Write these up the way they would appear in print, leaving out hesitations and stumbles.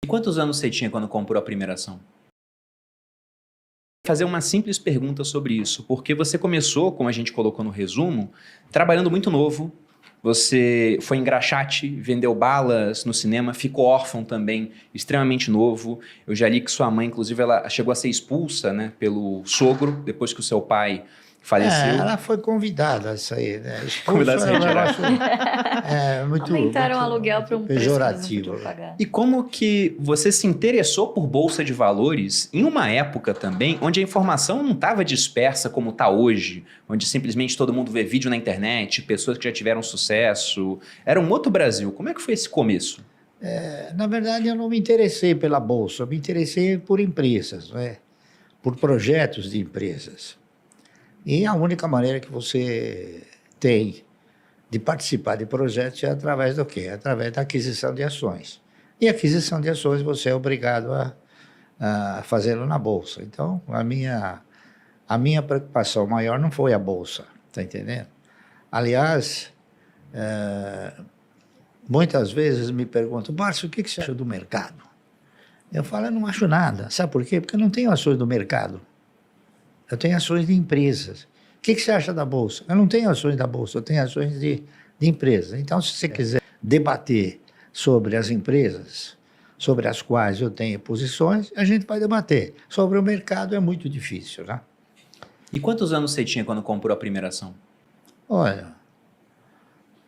Quantos anos você tinha quando comprou a primeira ação? Fazer uma simples pergunta sobre isso, porque você começou, como a gente colocou no resumo, trabalhando muito novo, você foi engraxate, vendeu balas no cinema, ficou órfão também, extremamente novo. Eu já li que sua mãe, inclusive, ela chegou a ser expulsa, né, pelo sogro, depois que o seu pai faleceu. Ela foi convidada a isso aí, né? Convidada a se retirar. Muito, aumentaram o muito, aluguel para um preço que eles não pejorativo. podiam pagar. E como que você se interessou por Bolsa de Valores em uma época também onde a informação não estava dispersa como está hoje, onde simplesmente todo mundo vê vídeo na internet, pessoas que já tiveram sucesso. Era um outro Brasil. Como é que foi esse começo? Na verdade, eu não me interessei pela Bolsa, eu me interessei por empresas, né? Por projetos de empresas. E a única maneira que você tem de participar de projetos é através do quê? Através da aquisição de ações. E aquisição de ações você é obrigado a fazê-lo na Bolsa. Então, a minha preocupação maior não foi a Bolsa, tá entendendo? Aliás, muitas vezes me perguntam, Márcio, o que você acha do mercado? Eu falo, eu não acho nada. Sabe por quê? Porque eu não tenho ações do mercado. Eu tenho ações de empresas. O que você acha da Bolsa? Eu não tenho ações da Bolsa, eu tenho ações de empresas. Então, se você quiser debater sobre as empresas, sobre as quais eu tenho posições, a gente vai debater. Sobre o mercado é muito difícil, né? E quantos anos você tinha quando comprou a primeira ação? Olha,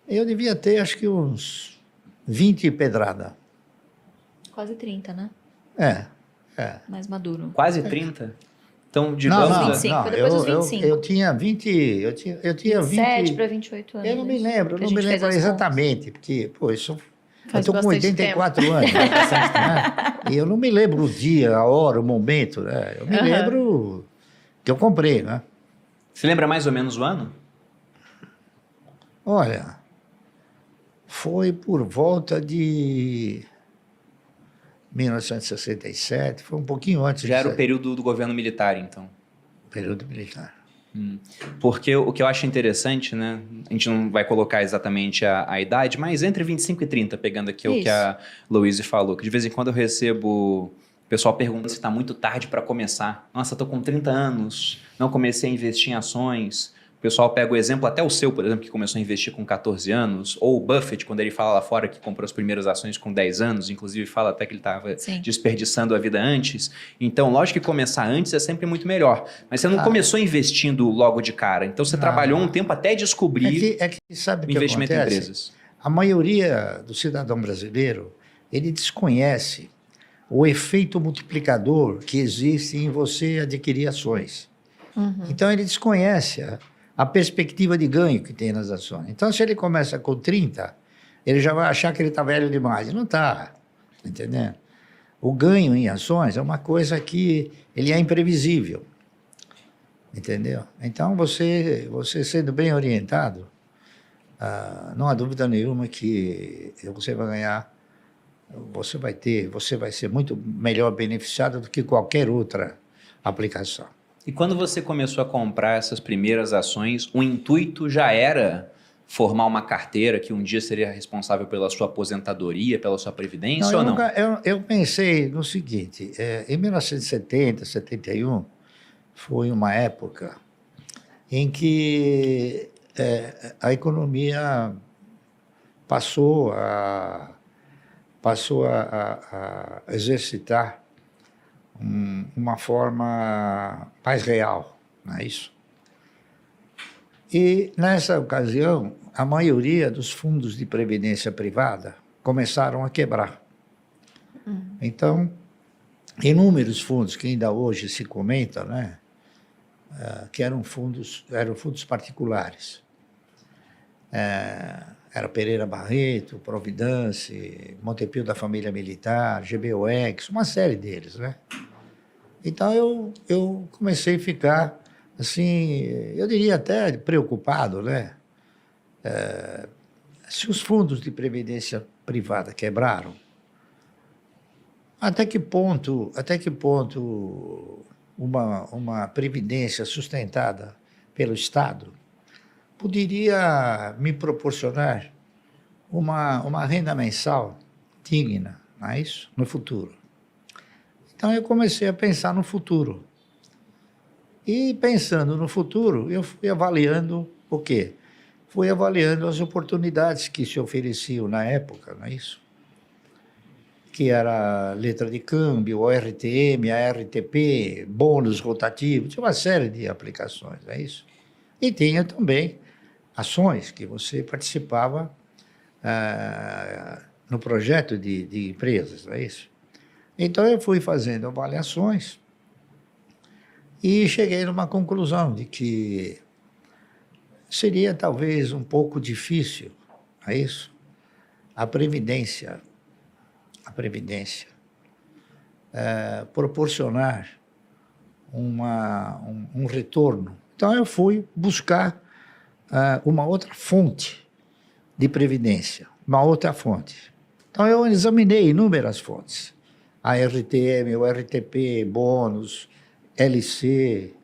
eu devia ter acho que uns 20 e pedrada. Quase 30, né? Mais maduro. Quase 30? Então, digamos... Não, 25, foi depois dos 25. Eu tinha 20... Eu tinha 27 para 28 anos. Eu não me lembro, que a gente fez as exatamente, porque, pô, eu Faz estou com bastante 84 anos, né? E eu não me lembro o dia, a hora, o momento, né? Eu me lembro que eu comprei, né? Você lembra mais ou menos o ano? Olha, foi por volta de 1967, foi um pouquinho antes. Já era o período do governo militar, então. Período militar. Porque o que eu acho interessante, né? A gente não vai colocar exatamente a idade, mas entre 25 e 30, pegando aqui o que a Louise falou, que de vez em quando eu recebo o pessoal perguntando se está muito tarde para começar. Nossa, estou com 30 anos, não comecei a investir em ações. O pessoal pega o exemplo, até o seu, por exemplo, que começou a investir com 14 anos, ou o Buffett, quando ele fala lá fora que comprou as primeiras ações com 10 anos, inclusive fala até que ele estava desperdiçando a vida antes. Então, lógico que começar antes é sempre muito melhor. Mas você não começou investindo logo de cara. Então, você trabalhou um tempo até descobrir sabe o investimento em empresas. A maioria do cidadão brasileiro, ele desconhece o efeito multiplicador que existe em você adquirir ações. Então, ele desconhece a perspectiva de ganho que tem nas ações. Então, se ele começa com 30, ele já vai achar que ele está velho demais. E não está, entendendo? O ganho em ações é uma coisa que ele é imprevisível, entendeu? Então, você sendo bem orientado, não há dúvida nenhuma que você vai ganhar, você vai ser muito melhor beneficiado do que qualquer outra aplicação. E quando você começou a comprar essas primeiras ações, o intuito já era formar uma carteira que um dia seria responsável pela sua aposentadoria, pela sua previdência ou não? Eu pensei no seguinte, em 1970, 71, foi uma época em que a economia passou a exercitar uma forma mais real, não é isso? E, nessa ocasião, a maioria dos fundos de previdência privada começaram a quebrar. Então, inúmeros fundos que ainda hoje se comenta, né, que eram fundos particulares. Era Pereira Barreto, Providence, Montepio da Família Militar, GBOX, uma série deles, né? Então, eu comecei a ficar, assim, eu diria até preocupado, né? Se os fundos de previdência privada quebraram, até que ponto uma previdência sustentada pelo Estado poderia me proporcionar uma renda mensal digna, não é isso? No futuro. Então, eu comecei a pensar no futuro. E, pensando no futuro, eu fui avaliando o quê? Fui avaliando as oportunidades que se ofereciam na época, não é isso? Que era letra de câmbio, ORTM, ARTP, bônus rotativo, tinha uma série de aplicações, não é isso? E tinha também ações que você participava no projeto de empresas, não é isso? Então, eu fui fazendo avaliações e cheguei numa conclusão de que seria talvez um pouco difícil, é isso? A Previdência proporcionar um retorno. Então, eu fui buscar uma outra fonte de previdência, uma outra fonte. Então, eu examinei inúmeras fontes. A RTM, o RTP, bônus, LC,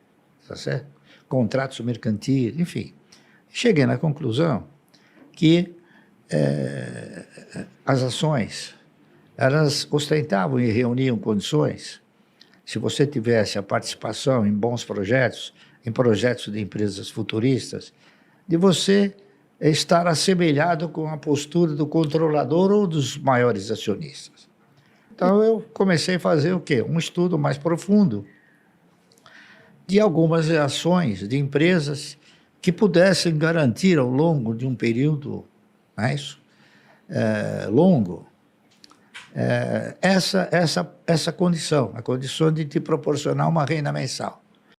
tá certo? Contratos mercantis, enfim. Cheguei na conclusão que as ações, elas ostentavam e reuniam condições, se você tivesse a participação em bons projetos, em projetos de empresas futuristas, de você estar assemelhado com a postura do controlador ou dos maiores acionistas. Então, eu comecei a fazer o quê? Um estudo mais profundo de algumas ações de empresas que pudessem garantir ao longo de um período, não é isso? Longo, essa condição, a condição de te proporcionar uma renda mensal.